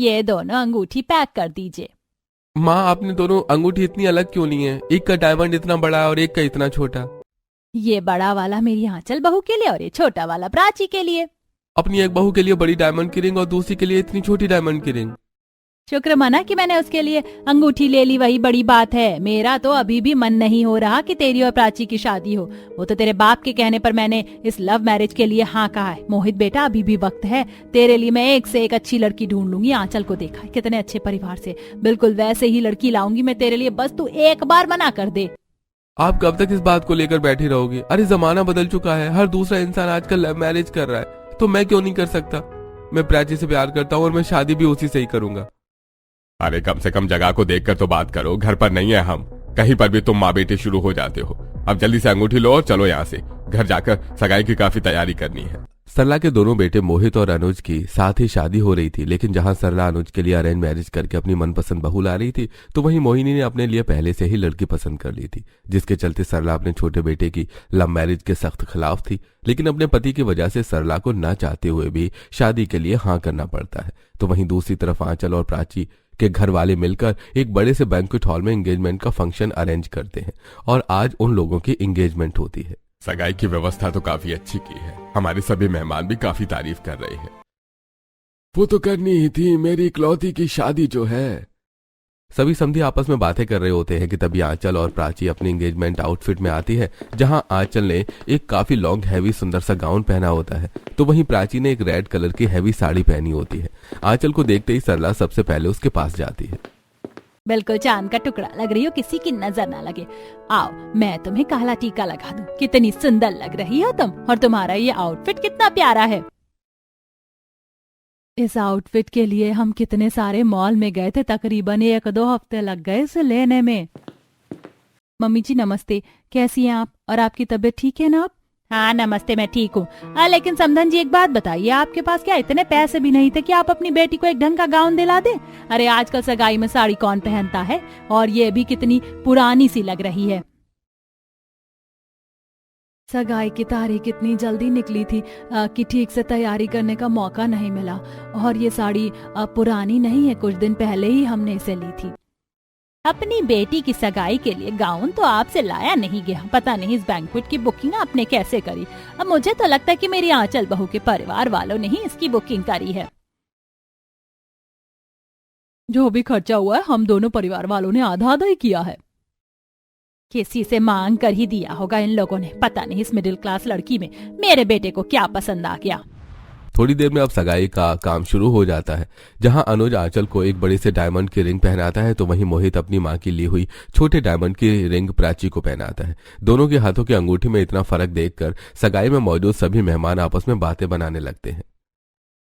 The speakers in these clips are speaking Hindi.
ये दोनों अंगूठी पैक कर दीजिए। माँ, आपने दोनों अंगूठी इतनी अलग क्यों ली है? एक का डायमंड इतना बड़ा है और एक का इतना छोटा। ये बड़ा वाला मेरी आंचल बहू के लिए और ये छोटा वाला प्राची के लिए। अपनी एक बहू के लिए बड़ी डायमंड की रिंग और दूसरी के लिए इतनी छोटी डायमंड की रिंग। शुक्र मना कि मैंने उसके लिए अंगूठी ले ली, वही बड़ी बात है। मेरा तो अभी भी मन नहीं हो रहा कि तेरी और प्राची की शादी हो। वो तो तेरे बाप के कहने पर मैंने इस लव मैरिज के लिए हाँ कहा है। मोहित बेटा, अभी भी वक्त है। तेरे लिए मैं एक से एक अच्छी लड़की ढूंढ लूंगी। आंचल को देखा है कितने अच्छे परिवार से, बिल्कुल वैसे ही लड़की लाऊंगी मैं तेरे लिए, बस तू एक बार मना कर दे। आप कब तक इस बात को लेकर बैठी रहोगी? अरे जमाना बदल चुका है, हर दूसरा इंसान आजकल लव मैरिज कर रहा है, तो मैं क्यों नहीं कर सकता? मैं प्राची से प्यार करता हूँ और मैं शादी भी उसी से ही करूंगा। अरे कम से कम जगह को देखकर तो बात करो, घर पर नहीं है हम, कहीं पर भी तुम माँ बेटे शुरू हो जाते हो। अब जल्दी से अंगूठी लो और चलो यहाँ से, घर जाकर सगाई की काफी तैयारी करनी है। सरला के दोनों बेटे मोहित और अनुज की साथ ही शादी हो रही थी, लेकिन जहां सरला अनुज के लिए अरेंज मैरिज करके अपनी मनपसंद बहू ला रही थी, तो वहीं मोहिनी ने अपने लिए पहले से ही लड़की पसंद कर ली थी, जिसके चलते सरला अपने छोटे बेटे की लव मैरिज के सख्त खिलाफ थी। लेकिन अपने पति की वजह से सरला को न चाहते हुए भी शादी के लिए हाँ करना पड़ता है। तो वहीं दूसरी तरफ आंचल और प्राची के घर वाले मिलकर एक बड़े से बैंक्वेट हॉल में एंगेजमेंट का फंक्शन अरेंज करते हैं और आज उन लोगों की एंगेजमेंट होती है। सगाई की व्यवस्था तो काफी अच्छी की है, हमारे सभी मेहमान भी काफी तारीफ कर रहे हैं। वो तो करनी ही थी, मेरी इकलौती की शादी जो है। सभी समधी आपस में बातें कर रहे होते हैं कि तभी आंचल और प्राची अपनी एंगेजमेंट आउटफिट में आती है, जहां आंचल ने एक काफी लॉन्ग हैवी सुंदर सा गाउन पहना होता है, तो वहीं प्राची ने एक रेड कलर की हैवी साड़ी पहनी होती है। आंचल को देखते ही सरला सबसे पहले उसके पास जाती है। बिल्कुल चांद का टुकड़ा लग रही हो, किसी की नजर ना लगे। आओ मैं तुम्हें काला टीका लगा दूं। कितनी सुंदर लग रही हो तुम, और तुम्हारा ये आउटफिट कितना प्यारा है। इस आउटफिट के लिए हम कितने सारे मॉल में गए थे, तकरीबन 1-2 हफ्ते लग गए इसे लेने में। मम्मी जी नमस्ते, कैसी हैं आप? और आपकी तबीयत ठीक है ना? आप? हाँ नमस्ते, मैं ठीक हूँ। लेकिन समधन जी एक बात बताइए, आपके पास क्या इतने पैसे भी नहीं थे कि आप अपनी बेटी को एक ढंग का गाउन दिला दें? अरे आजकल सगाई में साड़ी कौन पहनता है, और ये भी कितनी पुरानी सी लग रही है। सगाई की तारीख इतनी जल्दी निकली थी कि ठीक से तैयारी करने का मौका नहीं मिला, और ये साड़ी पुरानी नहीं है, कुछ दिन पहले ही हमने इसे ली थी। अपनी बेटी की सगाई के लिए गाउन तो आपसे लाया नहीं गया, पता नहीं इस बैंक्वेट की बुकिंग आपने कैसे करी। अब मुझे तो लगता है कि मेरी आंचल बहू के परिवार वालों ने ही इसकी बुकिंग करी है। जो भी खर्चा हुआ है हम दोनों परिवार वालों ने आधा आधा ही किया है। किसी से मांग कर ही दिया होगा इन लोगों ने। पता नहीं इस मिडिल क्लास लड़की में मेरे बेटे को क्या पसंद आ गया। थोड़ी देर में अब सगाई का काम शुरू हो जाता है, जहां अनुज आंचल को एक बड़ी से डायमंड की रिंग पहनाता है, तो वहीं मोहित अपनी मां की ली हुई छोटे डायमंड की रिंग प्राची को पहनाता है। दोनों के हाथों की अंगूठी में इतना फर्क देखकर सगाई में मौजूद सभी मेहमान आपस में बातें बनाने लगते हैं।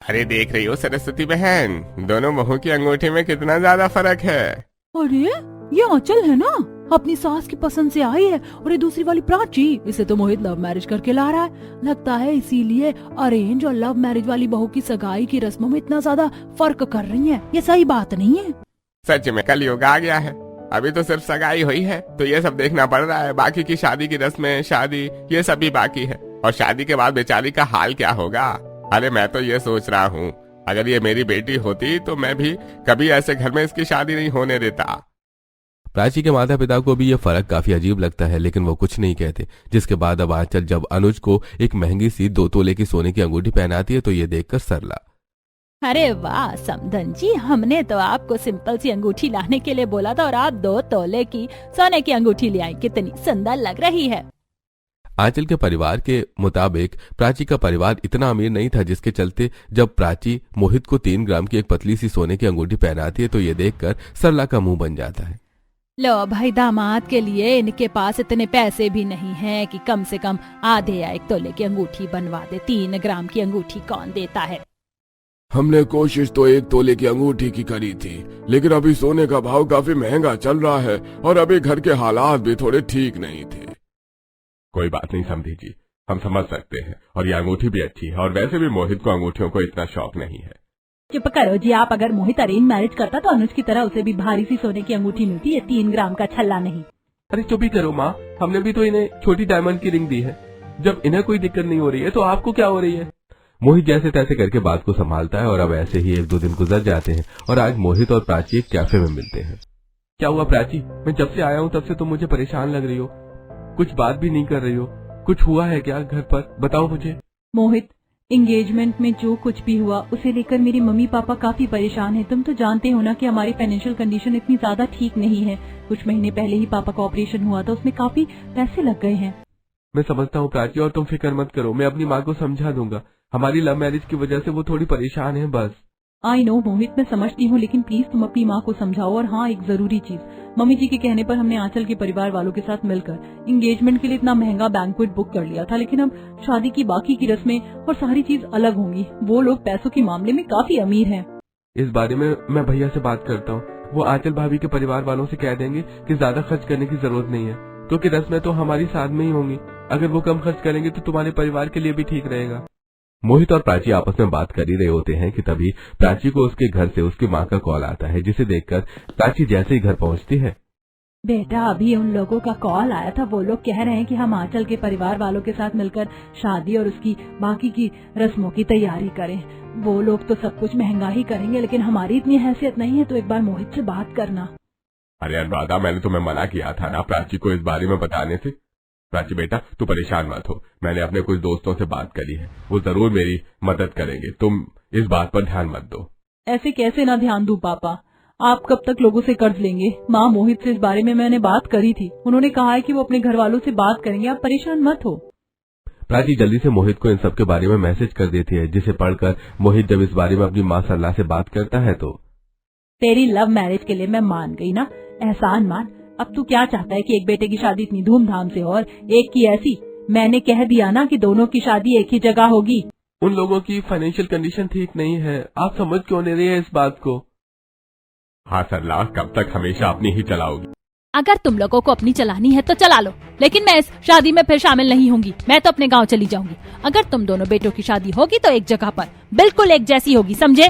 अरे देख रही हो सरस्वती बहन, दोनों बहू की अंगूठी में कितना ज्यादा फर्क है। अरे ये आंचल है ना, अपनी सास की पसंद से आई है, और ये दूसरी वाली प्राची, इसे तो मोहित लव मैरिज करके ला रहा है। लगता है इसीलिए अरेंज और लव मैरिज वाली बहू की सगाई की रस्मों में इतना ज्यादा फर्क कर रही है। ये सही बात नहीं है। सच में कलयुग आ गया है। अभी तो सिर्फ सगाई हुई है तो ये सब देखना पड़ रहा है, बाकी की शादी की रस्में, शादी, ये सब भी बाकी है। और शादी के बाद बेचारी का हाल क्या होगा। अरे मैं तो ये सोच रहा हूँ, अगर ये मेरी बेटी होती तो मैं भी कभी ऐसे घर में इसकी शादी नहीं होने देता। प्राची के माता पिता को भी ये फर्क काफी अजीब लगता है, लेकिन वो कुछ नहीं कहते। जिसके बाद अब आंचल जब अनुज को एक महंगी सी 2 तोले की सोने की अंगूठी पहनाती है, तो ये देखकर सरला, अरे वाह समधन जी, हमने तो आपको सिंपल सी अंगूठी लाने के लिए बोला था और आप 2 तोले की सोने की अंगूठी ले आई। कितनी सुंदर लग रही है। आंचल के परिवार के मुताबिक प्राची का परिवार इतना अमीर नहीं था, जिसके चलते जब प्राची मोहित को 3 ग्राम की एक पतली सी सोने की अंगूठी पहनाती है, तो ये देखकर सरला का मुंह बन जाता है। लो भाई, दामाद के लिए इनके पास इतने पैसे भी नहीं हैं कि कम से कम आधे या 1 तोले की अंगूठी बनवा दे। 3 ग्राम की अंगूठी कौन देता है। हमने कोशिश तो 1 तोले की अंगूठी की करी थी, लेकिन अभी सोने का भाव काफी महंगा चल रहा है और अभी घर के हालात भी थोड़े ठीक नहीं थे। कोई बात नहीं समधी जी, हम समझ सकते हैं, और ये अंगूठी भी अच्छी है, और वैसे भी मोहित को अंगूठियों को इतना शौक नहीं है। चुप करो जी आप। अगर मोहित अरेंज मैरिज करता तो अनुज की तरह उसे भी भारी सी सोने की अंगूठी मिलती है, 3 ग्राम का छल्ला नहीं। अरे चुप ही करो माँ, हमने भी तो इन्हें छोटी डायमंड की रिंग दी है। जब इन्हें कोई दिक्कत नहीं हो रही है तो आपको क्या हो रही है? मोहित जैसे तैसे करके बात को संभालता है और अब ऐसे ही 1-2 दिन गुजर जाते हैं और आज मोहित और प्राची एक कैफे में मिलते हैं। क्या हुआ प्राची, मैं जब से आया हूँ तब से तुम मुझे परेशान लग रही हो, कुछ बात भी नहीं कर रही हो, कुछ हुआ है क्या घर पर, बताओ मुझे। मोहित, एंगेजमेंट में जो कुछ भी हुआ उसे लेकर मेरे मम्मी पापा काफी परेशान हैं। तुम तो जानते हो ना कि हमारी फाइनेंशियल कंडीशन इतनी ज्यादा ठीक नहीं है। कुछ महीने पहले ही पापा का ऑपरेशन हुआ था, उसमें काफी पैसे लग गए हैं। मैं समझता हूँ प्राची, और तुम फिक्र मत करो, मैं अपनी माँ को समझा दूंगा। हमारी लव मैरिज की वजह से वो थोड़ी परेशान है बस। आई नो मोहित, मैं समझती हूँ, लेकिन प्लीज तुम अपनी माँ को समझाओ। और हाँ, एक जरूरी चीज, मम्मी जी के कहने पर हमने आंचल के परिवार वालों के साथ मिलकर एंगेजमेंट के लिए इतना महंगा बैंक्वेट बुक कर लिया था, लेकिन अब शादी की बाकी की रस्में और सारी चीज अलग होंगी। वो लोग पैसों के मामले में काफी अमीर हैं। इस बारे में मैं भैया से बात करता हूँ, वो आंचल भाभी के परिवार वालों से कह देंगे कि ज्यादा खर्च करने की जरूरत नहीं है, क्योंकि रस्में तो हमारी साथ में ही होंगी। अगर वो कम खर्च करेंगे तो तुम्हारे परिवार के लिए भी ठीक रहेगा। मोहित और प्राची आपस में बात कर ही रहे होते हैं कि तभी प्राची को उसके घर से उसकी माँ का कॉल आता है, जिसे देखकर प्राची जैसे ही घर पहुँचती है। बेटा, अभी उन लोगों का कॉल आया था, वो लोग कह रहे हैं कि हम आंचल के परिवार वालों के साथ मिलकर शादी और उसकी बाकी की रस्मों की तैयारी करें। वो लोग तो सब कुछ महंगा ही करेंगे, लेकिन हमारी इतनी हैसियत नहीं है, तो एक बार मोहित से बात करना। अरे अनुराधा, मैंने तुम्हें मना किया था ना प्राची को इस बारे में बताने से। प्राची बेटा, तू परेशान मत हो, मैंने अपने कुछ दोस्तों से बात करी है, वो जरूर मेरी मदद करेंगे, तुम इस बात पर ध्यान मत दो। ऐसे कैसे ना ध्यान दूं पापा, आप कब तक लोगों से कर्ज लेंगे? माँ मोहित से इस बारे में मैंने बात करी थी, उन्होंने कहा है कि वो अपने घर वालों से बात करेंगे, आप परेशान मत हो। प्राची जल्दी से मोहित को इन सब के बारे में मैसेज कर देती है, जिसे पढ़कर मोहित जब इस बारे में अपनी माँ सरला से बात करता है तो तेरी लव मैरिज के लिए मैं मान गई ना, एहसान मान। अब तू क्या चाहता है कि एक बेटे की शादी इतनी धूमधाम से और एक की ऐसी? मैंने कह दिया ना कि दोनों की शादी एक ही जगह होगी। उन लोगों की फाइनेंशियल कंडीशन ठीक नहीं है, आप समझ क्यों नहीं रही है इस बात को? हाँ सरला, कब तक हमेशा अपनी ही चलाओगी? अगर तुम लोगों को अपनी चलानी है तो चला लो, लेकिन मैं इस शादी में फिर शामिल नहीं होंगी। मैं तो अपने गांव चली जाऊंगी। अगर तुम दोनों बेटों की शादी होगी तो एक जगह पर, बिल्कुल एक जैसी होगी, समझे?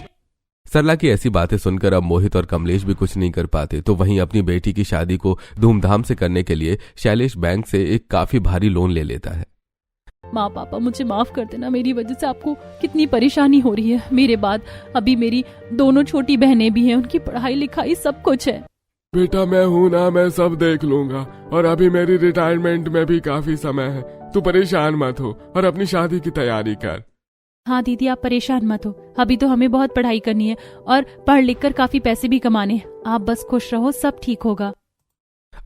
सरला की ऐसी बातें सुनकर अब मोहित और कमलेश भी कुछ नहीं कर पाते, तो वहीं अपनी बेटी की शादी को धूमधाम से करने के लिए शैलेश बैंक से एक काफी भारी लोन ले लेता है। माँ पापा, मुझे माफ कर देना, मेरी वजह से आपको कितनी परेशानी हो रही है। मेरे बाद अभी मेरी दोनों छोटी बहनें भी हैं, उनकी पढ़ाई लिखाई सब कुछ है। बेटा मैं हूँ ना, मैं सब देख लूंगा, और अभी मेरी रिटायरमेंट में भी काफी समय है, तू परेशान मत हो और अपनी शादी की तैयारी कर। हाँ दीदी, आप परेशान मत हो, अभी तो हमें बहुत पढ़ाई करनी है और पढ़ लिख कर काफी पैसे भी कमाने हैं। आप बस खुश रहो, सब ठीक होगा।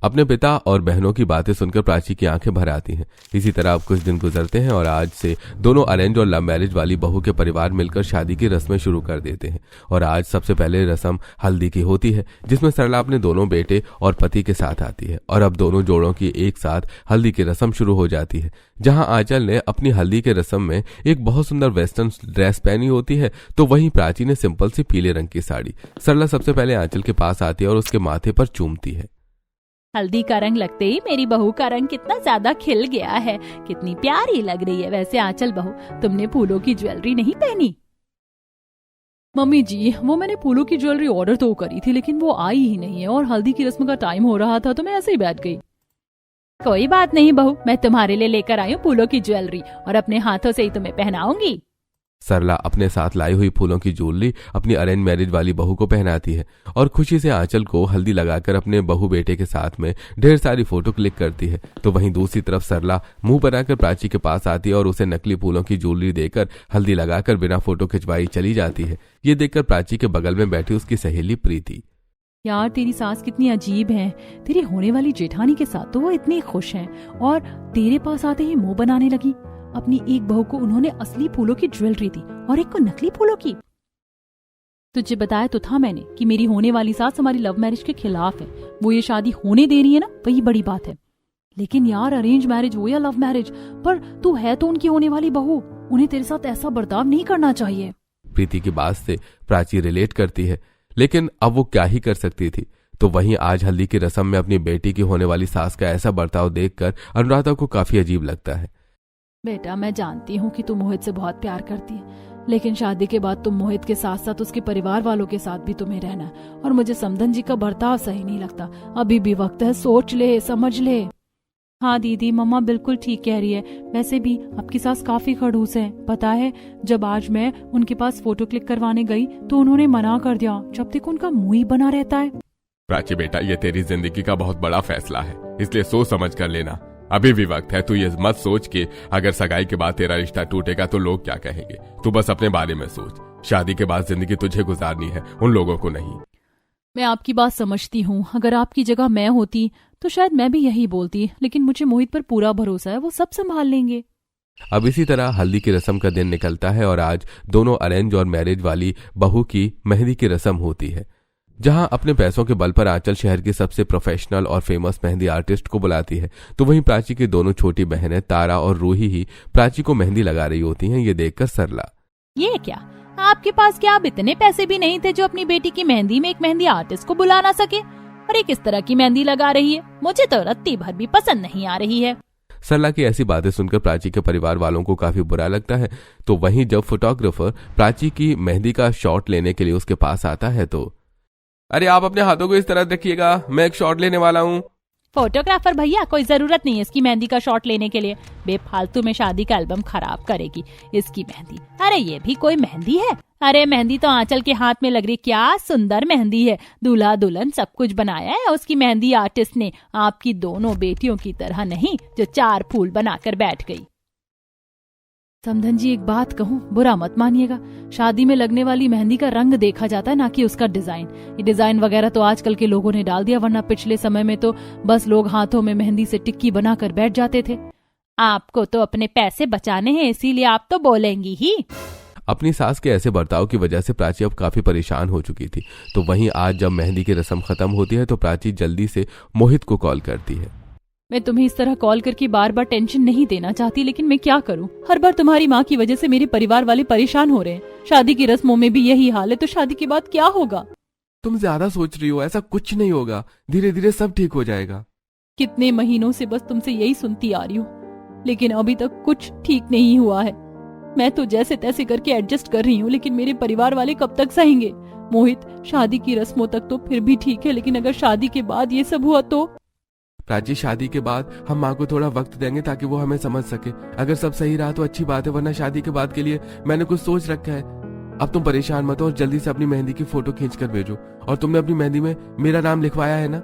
अपने पिता और बहनों की बातें सुनकर प्राची की आंखें भर आती हैं। इसी तरह अब कुछ दिन गुजरते हैं और आज से दोनों अरेंज और लव मैरिज वाली बहू के परिवार मिलकर शादी की रस्में शुरू कर देते हैं। और आज सबसे पहले रस्म हल्दी की होती है, जिसमें सरला अपने दोनों बेटे और पति के साथ आती है और अब दोनों जोड़ों की एक साथ हल्दी की रस्म शुरू हो जाती है। जहां आंचल ने अपनी हल्दी के रस्म में एक बहुत सुंदर वेस्टर्न ड्रेस पहनी होती है, तो वहीं प्राची ने सिंपल सी पीले रंग की साड़ी। सरला सबसे पहले आंचल के पास आती है और उसके माथे पर चूमती है। हल्दी का रंग लगते ही मेरी बहू का रंग कितना ज्यादा खिल गया है, कितनी प्यारी लग रही है। वैसे आंचल बहू, तुमने फूलों की ज्वेलरी नहीं पहनी? मम्मी जी, वो मैंने फूलों की ज्वेलरी ऑर्डर तो करी थी, लेकिन वो आई ही नहीं है और हल्दी की रस्म का टाइम हो रहा था तो मैं ऐसे ही बैठ गई। कोई बात नहीं बहू, मैं तुम्हारे लिए लेकर आई हूँ फूलों की ज्वेलरी और अपने हाथों से ही तुम्हें पहनाऊंगी। सरला अपने साथ लाई हुई फूलों की ज्वेलरी अपनी अरेंज मैरिज वाली बहू को पहनाती है और खुशी से आंचल को हल्दी लगाकर अपने बहू बेटे के साथ में ढेर सारी फोटो क्लिक करती है। तो वहीं दूसरी तरफ सरला मुंह बनाकर प्राची के पास आती है और उसे नकली फूलों की ज्वेलरी देकर हल्दी लगाकर बिना फोटो खिंचवाई चली जाती है। ये देखकर प्राची के बगल में बैठी उसकी सहेली प्रीति, यार तेरी सास कितनी अजीब है, तेरी होने वाली जेठानी के साथ तो वो इतनी खुश है और तेरे पास आते ही मुंह बनाने लगी। अपनी एक बहू को उन्होंने असली फूलों की ज्वेलरी दी और एक को नकली फूलों की। तुझे बताया तो था मैंने कि मेरी होने वाली सास हमारी लव मैरिज के खिलाफ है। वो ये शादी होने दे रही है ना, वही बड़ी बात है। लेकिन यार, अरेंज मैरिज हो या लव मैरिज, पर तू है तो उनकी होने वाली बहू, उन्हें तेरे साथ ऐसा बर्ताव नहीं करना चाहिए। प्रीति की बात से प्राची रिलेट करती है, लेकिन अब वो क्या ही कर सकती थी। तो वहीं आज हल्दी की रस्म में अपनी बेटी की होने वाली सास का ऐसा बर्ताव देखकर अनुराधा को काफी अजीब लगता है। बेटा, मैं जानती हूँ कि तू मोहित से बहुत प्यार करती है, लेकिन शादी के बाद तुम मोहित के साथ साथ उसके परिवार वालों के साथ भी तुम्हें रहना है और मुझे समधन जी का बर्ताव सही नहीं लगता। अभी भी वक्त है, सोच ले, समझ ले। हाँ दीदी, मम्मा बिल्कुल ठीक कह रही है। वैसे भी आपकी सास काफी खड़ूस है। पता है, जब आज मैं उनके पास फोटो क्लिक करवाने गई तो उन्होंने मना कर दिया। जब तक उनका मुंह ही बना रहता है। प्राची बेटा, ये तेरी जिंदगी का बहुत बड़ा फैसला है, इसलिए सोच समझ कर लेना। अभी भी वक्त है। तू ये मत सोच कि अगर सगाई के बाद तेरा रिश्ता टूटेगा तो लोग क्या कहेंगे। तू बस अपने बारे में सोच। शादी के बाद जिंदगी तुझे गुजारनी है, उन लोगों को नहीं। मैं आपकी बात समझती हूँ। अगर आपकी जगह मैं होती तो शायद मैं भी यही बोलती, लेकिन मुझे मोहित पर पूरा भरोसा है, वो सब संभाल लेंगे। अब इसी तरह हल्दी की रस्म का दिन निकलता है और आज दोनों अरेंज और मैरिज वाली बहू की मेहंदी की रस्म होती है, जहां अपने पैसों के बल पर आंचल शहर की सबसे प्रोफेशनल और फेमस मेहंदी आर्टिस्ट को बुलाती है। तो वहीं प्राची की दोनों छोटी बहनें तारा और रूही ही प्राची को मेहंदी लगा रही होती हैं। ये देखकर सरला, ये क्या, आपके पास क्या अब इतने पैसे भी नहीं थे जो अपनी बेटी की मेहंदी में एक मेहंदी आर्टिस्ट को बुला ना सके? और ये किस तरह की मेहंदी लगा रही है? मुझे तो रत्ती भर भी पसंद नहीं आ रही है। सरला की ऐसी बातें सुनकर प्राची के परिवार वालों को काफी बुरा लगता है। तो वहीं जब फोटोग्राफर प्राची की मेहंदी का शॉट लेने के लिए उसके पास आता है तो, अरे आप अपने हाथों को इस तरह रखिएगा, मैं एक शॉट लेने वाला हूँ। फोटोग्राफर भैया, कोई जरूरत नहीं है इसकी मेहंदी का शॉट लेने के लिए। बेफालतू में शादी का एल्बम खराब करेगी इसकी मेहंदी। अरे ये भी कोई मेहंदी है? अरे मेहंदी तो आंचल के हाथ में लग रही, क्या सुंदर मेहंदी है। दूल्हा दुल्हन सब कुछ बनाया है उसकी मेहंदी आर्टिस्ट ने। आपकी दोनों बेटियों की तरह नहीं जो 4 फूल बनाकर बैठ गई। समधन जी, एक बात कहूँ, बुरा मत मानिएगा। शादी में लगने वाली मेहंदी का रंग देखा जाता है, ना कि उसका डिजाइन। ये डिजाइन वगैरह तो आजकल के लोगों ने डाल दिया, वरना पिछले समय में तो बस लोग हाथों में मेहंदी से टिक्की बनाकर बैठ जाते थे। आपको तो अपने पैसे बचाने हैं, इसीलिए आप तो बोलेंगी ही। अपनी सास के ऐसे बर्ताव की वजह से प्राची अब काफी परेशान हो चुकी थी। तो वहीं आज जब मेहंदी की रस्म खत्म होती है तो प्राची जल्दी से मोहित को कॉल करती है। मैं तुम्हें इस तरह कॉल करके बार बार टेंशन नहीं देना चाहती, लेकिन मैं क्या करूं? हर बार तुम्हारी माँ की वजह से मेरे परिवार वाले परेशान हो रहे हैं। शादी की रस्मों में भी यही हाल है, तो शादी के बाद क्या होगा? तुम ज्यादा सोच रही हो, ऐसा कुछ नहीं होगा, धीरे धीरे सब ठीक हो जाएगा। कितने महीनों से बस तुमसे यही सुनती आ रही हूँ, लेकिन अभी तक कुछ ठीक नहीं हुआ है। मैं तो जैसे तैसे करके एडजस्ट कर रही हूँ, लेकिन मेरे परिवार वाले कब तक सहेंगे? मोहित, शादी की रस्मों तक तो फिर भी ठीक है, लेकिन अगर शादी के बाद ये सब हुआ तो? प्राची, शादी के बाद हम माँ को थोड़ा वक्त देंगे ताकि वो हमें समझ सके। अगर सब सही रहा तो अच्छी बात है, वरना शादी के बाद के लिए मैंने कुछ सोच रखा है। अब तुम परेशान मत हो और जल्दी से अपनी मेहंदी की फोटो खींच कर भेजो। और तुमने अपनी मेहंदी में मेरा नाम लिखवाया है ना?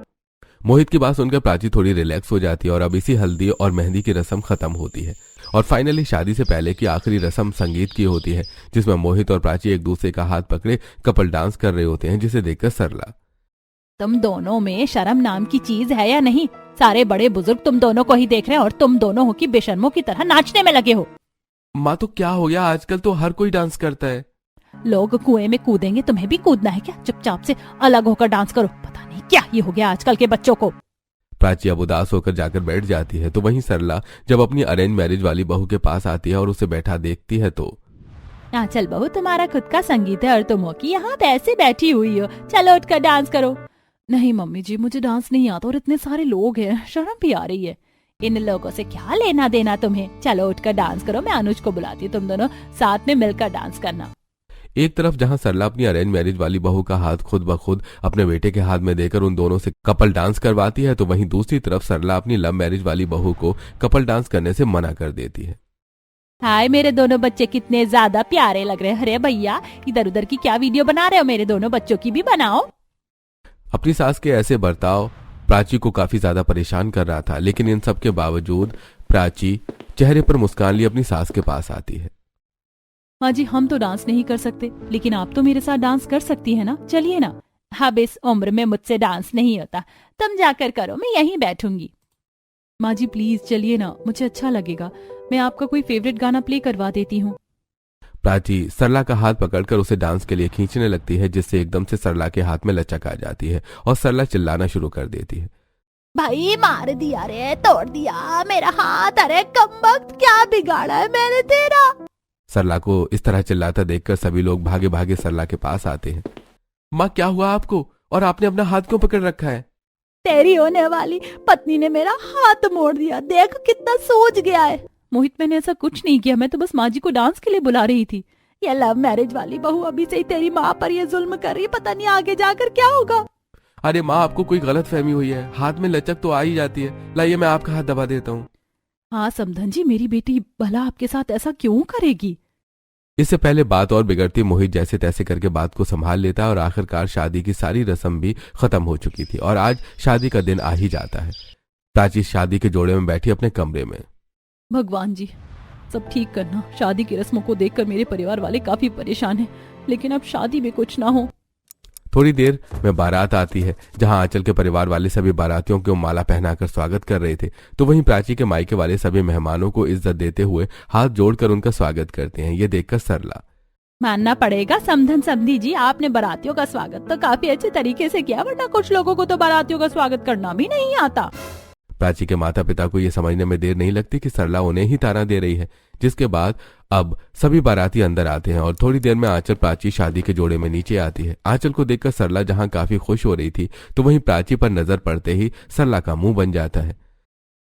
मोहित की बात सुनकर प्राची थोड़ी रिलैक्स हो जाती है और अब इसी हल्दी और मेहंदी की रस्म खत्म होती है। और फाइनली शादी से पहले की आखिरी रस्म संगीत की होती है, जिसमें मोहित और प्राची एक दूसरे का हाथ पकड़े कपल डांस कर रहे होते हैं, जिसे देखकर सरला, तुम दोनों में शर्म नाम की चीज है या नहीं? सारे बड़े बुजुर्ग तुम दोनों को ही देख रहे हैं और तुम दोनों हो कि बेशर्मों की तरह नाचने में लगे हो। माँ तो क्या हो गया, आजकल तो हर कोई डांस करता है। लोग कुएं में कूदेंगे, तुम्हें भी कूदना है क्या? चुपचाप से अलग होकर डांस करो। पता नहीं क्या ही हो गया आजकल के बच्चों को। प्राची अब उदास होकर जाकर बैठ जाती है। तो वहीं सरला जब अपनी अरेंज मैरिज वाली बहू के पास आती है और उसे बैठा देखती है तो, चल बहू, तुम्हारा खुद का संगीत है और तुम हो कि यहाँ ऐसे बैठी हुई हो, चलो उठकर डांस करो। नहीं मम्मी जी, मुझे डांस नहीं आता और इतने सारे लोग हैं, शर्म भी आ रही है। इन लोगों से क्या लेना देना तुम्हें? चलो उठकर डांस करो, मैं अनुज को बुलाती हूँ, तुम दोनों साथ में मिलकर डांस करना। एक तरफ जहां सरला अपनी अरेंज मैरिज वाली बहू का हाथ खुद ब खुद अपने बेटे के हाथ में देकर उन दोनों से कपल डांस करवाती है, तो वहीं दूसरी तरफ सरला अपनी लव मैरिज वाली बहू को कपल डांस करने से मना कर देती है। हाय, मेरे दोनों बच्चे कितने ज्यादा प्यारे लग रहे हैं। अरे भैया, इधर उधर की क्या वीडियो बना रहे हो? मेरे दोनों बच्चों की भी बनाओ। अपनी सास के ऐसे बर्ताव प्राची को काफी ज्यादा परेशान कर रहा था, लेकिन इन सब के बावजूद प्राची चेहरे पर मुस्कान लिए अपनी सास के पास आती है। माँ जी, हम तो डांस नहीं कर सकते, लेकिन आप तो मेरे साथ डांस कर सकती है ना? चलिए ना। अब इस उम्र में मुझसे डांस नहीं होता, तुम जाकर करो, मैं यहीं बैठूंगी। माँ जी प्लीज चलिए ना, मुझे अच्छा लगेगा। मैं आपका कोई फेवरेट गाना प्ले करवा देती हूँ। प्राची सरला का हाथ पकड़कर उसे डांस के लिए खींचने लगती है, जिससे एकदम से सरला के हाथ में लचक आ जाती है और सरला चिल्लाना शुरू कर देती है। भाई मार दिया रे, तोड़ दिया मेरा हाथ। अरे कमबख्त, क्या बिगाड़ा है मैंने तेरा? सरला को इस तरह चिल्लाता देखकर सभी लोग भागे भागे सरला के पास आते हैं। माँ, क्या हुआ आपको? और आपने अपना हाथ क्यों पकड़ रखा है? तेरी होने वाली पत्नी ने मेरा हाथ मोड़ दिया, देख कितना सोच गया है। मोहित, मैंने ऐसा कुछ नहीं किया, मैं तो बस माँ जी को डांस के लिए बुला रही थी। ये लव मैरिज वाली बहू अभी से ही तेरी माँ पर ये जुल्म कर रही, पता नहीं आगे जाकर क्या होगा। अरे माँ, आपको कोई गलत फहमी हुई है, हाथ में लचक तो आ ही जाती है। लाइए मैं आपका हाथ दबा देता हूँ। हाँ समधन जी, मेरी बेटी भला आपके साथ ऐसा क्यों करेगी? इससे पहले बात और बिगड़ती, मोहित जैसे तैसे करके बात को संभाल लेता है और आखिरकार शादी की सारी रस्म भी खत्म हो चुकी थी और आज शादी का दिन आ ही जाता है। प्राची शादी के जोड़े में बैठी अपने कमरे में। भगवान जी, सब ठीक करना। शादी की रस्मों को देखकर मेरे परिवार वाले काफी परेशान हैं, लेकिन अब शादी में कुछ ना हो। थोड़ी देर में बारात आती है, जहां आंचल के परिवार वाले सभी बारातियों को माला पहनाकर स्वागत कर रहे थे, तो वहीं प्राची के मायके वाले सभी मेहमानों को इज्जत देते हुए हाथ जोड़कर उनका स्वागत करते हैं। ये देखकर सरला, मानना पड़ेगा समधन समधी जी, आपने बारातियों का स्वागत तो काफी अच्छे तरीके से किया, वरना कुछ लोगों को तो बारातियों का स्वागत करना भी नहीं आता। प्राची के माता पिता को यह समझने में देर नहीं लगती कि सरला उन्हें ही ताना दे रही है, जिसके बाद अब सभी बाराती अंदर आते हैं और थोड़ी देर में आंचल प्राची शादी के जोड़े में नीचे आती है। आंचल को देखकर सरला जहां काफी खुश हो रही थी, तो वहीं प्राची पर नजर पड़ते ही सरला का मुंह बन जाता है।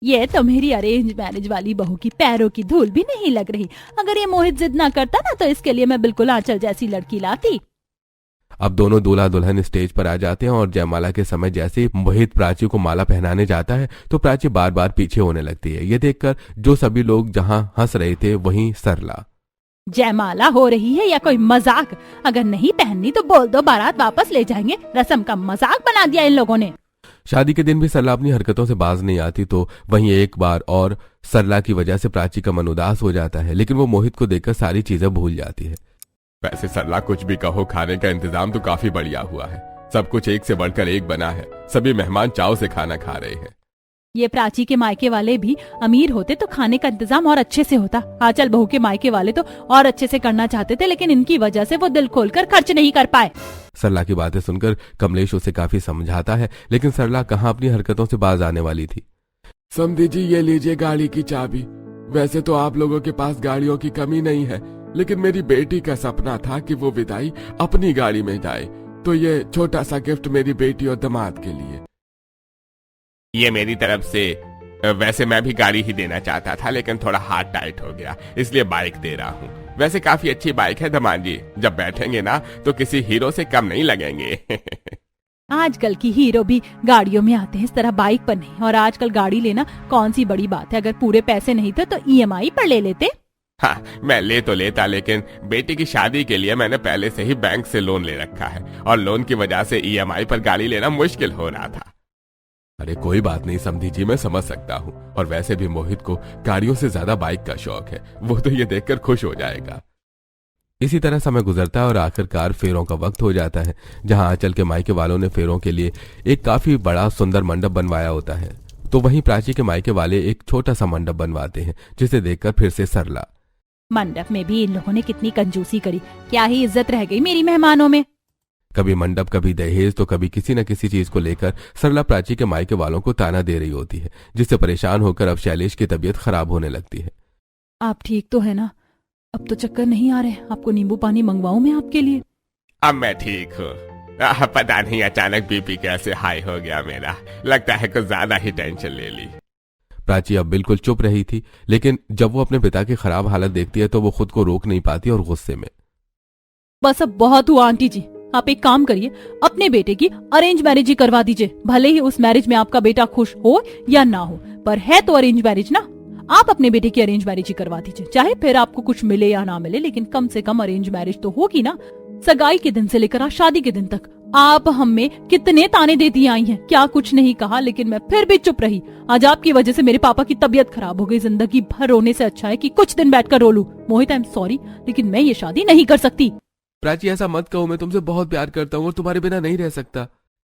ये तो मेरी अरेंज मैरिज वाली बहू की पैरों की धूल भी नहीं लग रही। अगर ये मोहित जिद ना करता ना, तो इसके लिए मैं बिल्कुल आंचल जैसी लड़की लाती। अब दोनों दूल्हा दुल्हन स्टेज पर आ जाते हैं और जयमाला के समय जैसे ही मोहित प्राची को माला पहनाने जाता है, तो प्राची बार बार पीछे होने लगती है। ये देखकर जो सभी लोग जहां हंस रहे थे, वहीं सरला, जयमाला हो रही है या कोई मजाक? अगर नहीं पहननी तो बोल दो, बारात वापस ले जाएंगे। रस्म का मजाक बना दिया इन लोगों ने। शादी के दिन भी सरला अपनी हरकतों से बाज नहीं आती, तो वहीं एक बार और सरला की वजह से प्राची का मन उदास हो जाता है, लेकिन वो मोहित को देखकर सारी चीजें भूल जाती है। वैसे सरला, कुछ भी कहो, खाने का इंतजाम तो काफी बढ़िया हुआ है। सब कुछ एक से बढ़कर एक बना है। सभी मेहमान चाव से खाना खा रहे हैं। ये प्राची के मायके वाले भी अमीर होते तो खाने का इंतजाम और अच्छे से होता। आंचल बहू के मायके वाले तो और अच्छे से करना चाहते थे, लेकिन इनकी वजह से वो दिल खोलकर खर्च नहीं कर पाए। सरला की बातें सुनकर कमलेश उसे काफी समझाता है, लेकिन सरला कहाँ अपनी हरकतों से बाज आने वाली थी। समधी जी, ये लीजिए गाड़ी की चाबी। वैसे तो आप लोगों के पास गाड़ियों की कमी नहीं है, लेकिन मेरी बेटी का सपना था कि वो विदाई अपनी गाड़ी में जाए, तो ये छोटा सा गिफ्ट मेरी बेटी और दामाद के लिए। ये मेरी तरफ से। वैसे मैं भी गाड़ी ही देना चाहता था, लेकिन थोड़ा हाथ टाइट हो गया, इसलिए बाइक दे रहा हूँ। वैसे काफी अच्छी बाइक है दामाद जी, जब बैठेंगे ना तो किसी हीरो से कम नहीं लगेंगे। आजकल की हीरो भी गाड़ियों में आते हैं, इस तरह बाइक पर नहीं। और आजकल गाड़ी लेना कौन सी बड़ी बात है? अगर पूरे पैसे नहीं थे तो EMI पर ले लेते। हाँ, मैं ले तो लेता, लेकिन बेटी की शादी के लिए मैंने पहले से ही बैंक से लोन ले रखा है और लोन की वजह से EMI पर गाड़ी लेना मुश्किल हो रहा था। अरे कोई बात नहीं समधी जी, मैं समझ सकता हूँ। और वैसे भी मोहित को गाड़ियों से ज्यादा बाइक का शौक है, वो तो ये देखकर खुश हो जाएगा। इसी तरह समय गुजरता है और आखिरकार फेरों का वक्त हो जाता है, जहां आंचल के मायके वालों ने फेरों के लिए एक काफी बड़ा सुंदर मंडप बनवाया होता है, तो वहीं प्राची के मायके वाले एक छोटा सा मंडप बनवाते हैं, जिसे देखकर फिर से सरला, मंडप में भी इन लोगों ने कितनी कंजूसी करी। क्या ही इज्जत रह गई मेरी मेहमानों में। कभी मंडप, कभी दहेज, तो कभी किसी न किसी चीज को लेकर सरला प्राची के मायके वालों को ताना दे रही होती है, जिससे परेशान होकर अब शैलेश की तबीयत खराब होने लगती है। आप ठीक तो है ना? अब तो चक्कर नहीं आ रहे? आपको नींबू पानी मंगवाऊं मैं आपके लिए? अब मैं ठीक हूँ। पता नहीं अचानक बीपी कैसे हाई हो गया मेरा। लगता है कुछ ज्यादा ही टेंशन ले ली। प्राची अब बिल्कुल चुप रही थी, लेकिन जब वो अपने पिता की खराब हालत देखती है तो वो खुद को रोक नहीं पाती और गुस्से में, बस अब बहुत हुआ आंटी जी। आप एक काम करिए, अपने बेटे की अरेंज मैरिज ही करवा दीजिए। भले ही उस मैरिज में आपका बेटा खुश हो या ना हो, पर है तो अरेंज मैरिज ना। आप अपने बेटे की अरेंज मैरिज ही करवा दीजिए, चाहे फिर आपको कुछ मिले या ना मिले, लेकिन कम से कम अरेंज मैरिज तो होगी ना। सगाई के दिन से लेकर आज शादी के दिन तक आप हमें कितने ताने देती आई हैं, क्या कुछ नहीं कहा, लेकिन मैं फिर भी चुप रही। आज आपकी वजह से मेरे पापा की तबीयत खराब हो गई। जिंदगी भर रोने से अच्छा है कि कुछ दिन बैठकर रो लूं। मोहित, आई एम सॉरी, लेकिन मैं ये शादी नहीं कर सकती। प्राची ऐसा मत कहो, मैं तुमसे बहुत प्यार करता हूँ और तुम्हारे बिना नहीं रह सकता।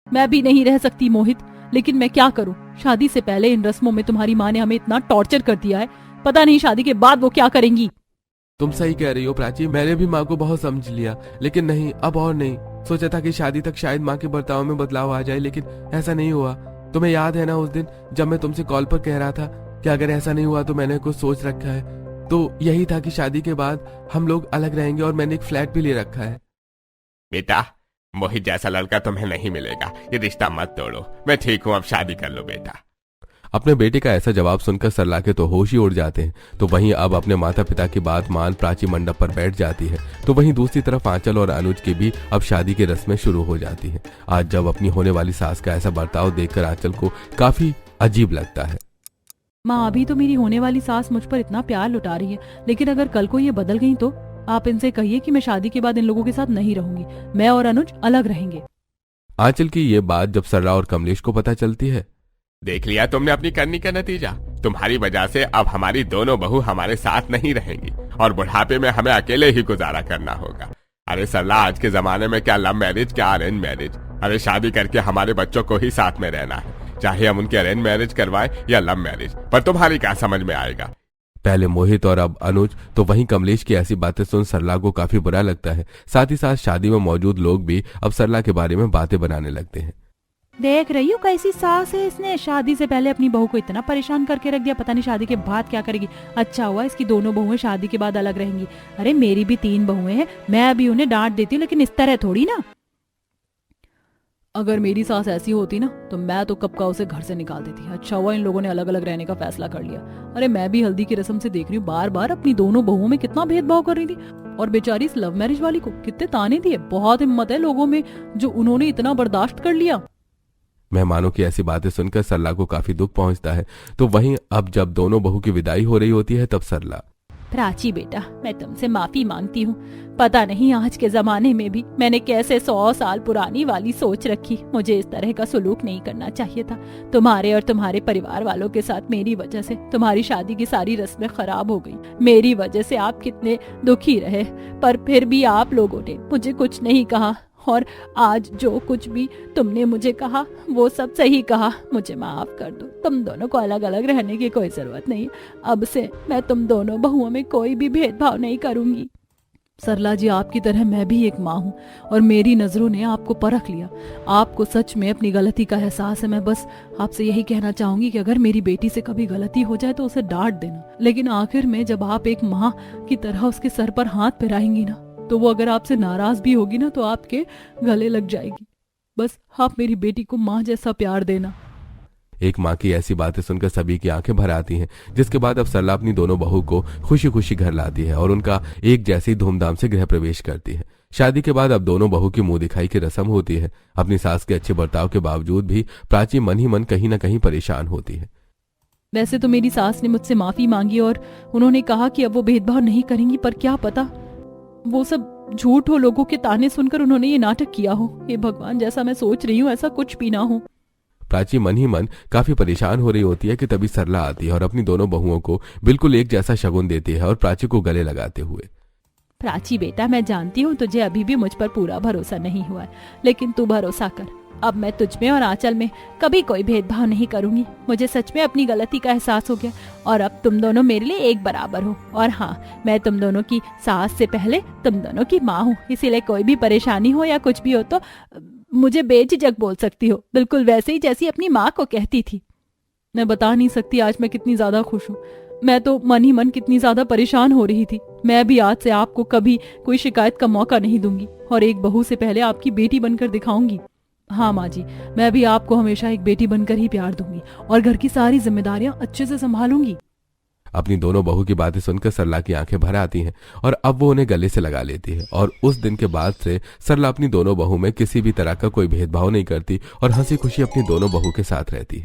मैं भी नहीं रह सकती मोहित, लेकिन मैं क्या करूं? शादी से पहले इन रस्मों में तुम्हारी माँ ने हमें इतना टॉर्चर कर दिया है, पता नहीं शादी के बाद वो क्या करेंगी। तुम सही कह रही हो प्राची, मैंने भी माँ को बहुत समझ लिया, लेकिन नहीं, अब और नहीं। सोचा था कि शादी तक शायद माँ के बर्ताव में बदलाव आ जाए, लेकिन ऐसा नहीं हुआ। तुम्हें याद है ना उस दिन जब मैं तुमसे कॉल पर कह रहा था कि अगर ऐसा नहीं हुआ तो मैंने कुछ सोच रखा है, तो यही था कि शादी के बाद हम लोग अलग रहेंगे और मैंने एक फ्लैट भी ले रखा है। बेटा, मोहित जैसा लड़का तुम्हें नहीं मिलेगा। ये रिश्ता मत तोड़ो। मैं ठीक हूँ, अब शादी कर लो बेटा। अपने बेटे का ऐसा जवाब सुनकर सरला के तो होश ही उड़ जाते हैं। तो वहीं अब अपने माता पिता की बात मान प्राची मंडप पर बैठ जाती है। तो वहीं दूसरी तरफ आंचल और अनुज की भी अब शादी की रस्में शुरू हो जाती हैं। आज जब अपनी होने वाली सास का ऐसा बर्ताव देखकर आंचल को काफी अजीब लगता है। माँ, अभी तो मेरी होने वाली सास मुझ पर इतना प्यार लुटा रही है, लेकिन अगर कल को ये बदल गई तो आप इनसे कहिए कि मैं शादी के बाद इन लोगों के साथ नहीं रहूंगी। मैं और अनुज अलग रहेंगे। आंचल की ये बात जब सरला और कमलेश को पता चलती है। देख लिया तुमने अपनी करनी का नतीजा। तुम्हारी वजह से अब हमारी दोनों बहू हमारे साथ नहीं रहेंगी और बुढ़ापे में हमें अकेले ही गुजारा करना होगा। अरे सरला, आज के जमाने में क्या लव मैरिज क्या अरेंज मैरिज। अरे शादी करके हमारे बच्चों को ही साथ में रहना है, चाहे हम उनके अरेंज मैरिज करवाएं या लव मैरिज, पर तुम्हारी क्या समझ में आएगा। पहले मोहित और अब अनुज, तो वहीं कमलेश की ऐसी बातें सुन सरला को काफी बुरा लगता है। साथ ही साथ शादी में मौजूद लोग भी अब सरला के बारे में बातें बनाने लगते हैं। देख रही हूँ कैसी सास है, इसने शादी से पहले अपनी बहू को इतना परेशान करके रख दिया, पता नहीं शादी के बाद क्या करेगी। अच्छा हुआ इसकी दोनों बहुएं शादी के बाद अलग रहेंगी। अरे मेरी भी 3 बहुएं हैं, मैं अभी उन्हें डांट देती हूँ, लेकिन इस तरह थोड़ी ना। अगर मेरी सास ऐसी होती ना तो मैं तो कब का उसे घर से निकाल देती। अच्छा हुआ इन लोगों ने अलग अलग रहने का फैसला कर लिया। अरे मैं भी हल्दी की रस्म से देख रही हूँ बार बार अपनी दोनों बहुओं में कितना भेदभाव कर रही थी, और बेचारी इस लव मैरिज वाली को कितने ताने दिए। बहुत हिम्मत है लोगों में जो उन्होंने इतना बर्दाश्त कर लिया। मेहमानों की ऐसी बातें सुनकर सरला को काफी दुख पहुंचता है। तो वहीं अब जब दोनों बहू की विदाई हो रही होती है तब सरला, प्राची बेटा, मैं तुमसे माफी मांगती हूँ। पता नहीं आज के जमाने में भी मैंने कैसे 100 साल पुरानी वाली सोच रखी। मुझे इस तरह का सुलूक नहीं करना चाहिए था। तुम्हारे और तुम्हारे परिवार वालों के साथ मेरी वजह से तुम्हारी शादी की सारी रस्में खराब हो गई। मेरी वजह से आप कितने दुखी रहे, पर फिर भी आप लोगों ने मुझे कुछ नहीं कहा, और आज जो कुछ भी तुमने मुझे कहा वो सब सही कहा। मुझे माफ कर दो। तुम दोनों को अलग अलग रहने की कोई जरूरत नहीं। अब से मैं तुम दोनों बहुओं में कोई भी भेदभाव नहीं करूंगी। सरला जी, आपकी तरह मैं भी एक माँ हूँ और मेरी नजरों ने आपको परख लिया। आपको सच में अपनी गलती का एहसास है। मैं बस आपसे यही कहना चाहूंगी कि अगर मेरी बेटी से कभी गलती हो जाए तो उसे डांट देना, लेकिन आखिर में जब आप एक माँ की तरह उसके सर पर हाथ फिराएंगी ना, तो वो अगर आपसे नाराज भी होगी ना तो आपके गले लग जाएगी। बस आप मेरी बेटी को माँ जैसा प्यार देना। एक माँ की ऐसी बातें सुनकर सभी की आंखें भर आती हैं। जिसके बाद अब सरला अपनी दोनों बहू को खुशी खुशी घर लाती है और उनका एक जैसे धूमधाम से गृह प्रवेश करती है। शादी के बाद अब दोनों बहू की मुंह दिखाई की रस्म होती है। अपनी सास के अच्छे बर्ताव के बावजूद भी प्राची मन ही मन कहीं न कहीं परेशान होती है। वैसे तो मेरी सास ने मुझसे माफी मांगी और उन्होंने कहा कि अब वो भेदभाव नहीं करेंगी, पर क्या पता वो सब झूठ हो। लोगों के ताने सुनकर उन्होंने ये नाटक किया हो। हे भगवान, जैसा मैं सोच रही हूँ ऐसा कुछ भी ना हो। प्राची मन ही मन काफी परेशान हो रही होती है कि तभी सरला आती है और अपनी दोनों बहुओं को बिल्कुल एक जैसा शगुन देती है और प्राची को गले लगाते हुए, प्राची बेटा, मैं जानती हूँ तुझे अभी भी मुझ पर पूरा भरोसा नहीं हुआ है, लेकिन तू भरोसा कर। अब मैं तुझ में और आंचल में कभी कोई भेदभाव नहीं करूंगी। मुझे सच में अपनी गलती का एहसास हो गया और अब तुम दोनों मेरे लिए एक बराबर हो। और हाँ, मैं तुम दोनों की सास से पहले तुम दोनों की माँ हूँ, इसीलिए कोई भी परेशानी हो या कुछ भी हो तो मुझे बेझिझक बोल सकती हो, बिल्कुल वैसे ही जैसी अपनी माँ को कहती थी। मैं बता नहीं सकती आज मैं कितनी ज्यादा खुश हूँ। मैं तो मन ही मन कितनी ज्यादा परेशान हो रही थी। मैं भी आज से आपको कभी कोई शिकायत का मौका नहीं दूंगी और एक बहू से पहले आपकी बेटी बनकर दिखाऊंगी। हाँ माँ जी, मैं भी आपको हमेशा एक बेटी बनकर ही प्यार दूंगी और घर की सारी जिम्मेदारियां अच्छे से संभालूंगी। अपनी दोनों बहू की बातें सुनकर सरला की आंखें भर आती हैं और अब वो उन्हें गले से लगा लेती है। और उस दिन के बाद से सरला अपनी दोनों बहू में किसी भी तरह का कोई भेदभाव नहीं करती और हंसी खुशी अपनी दोनों बहू के साथ रहती है।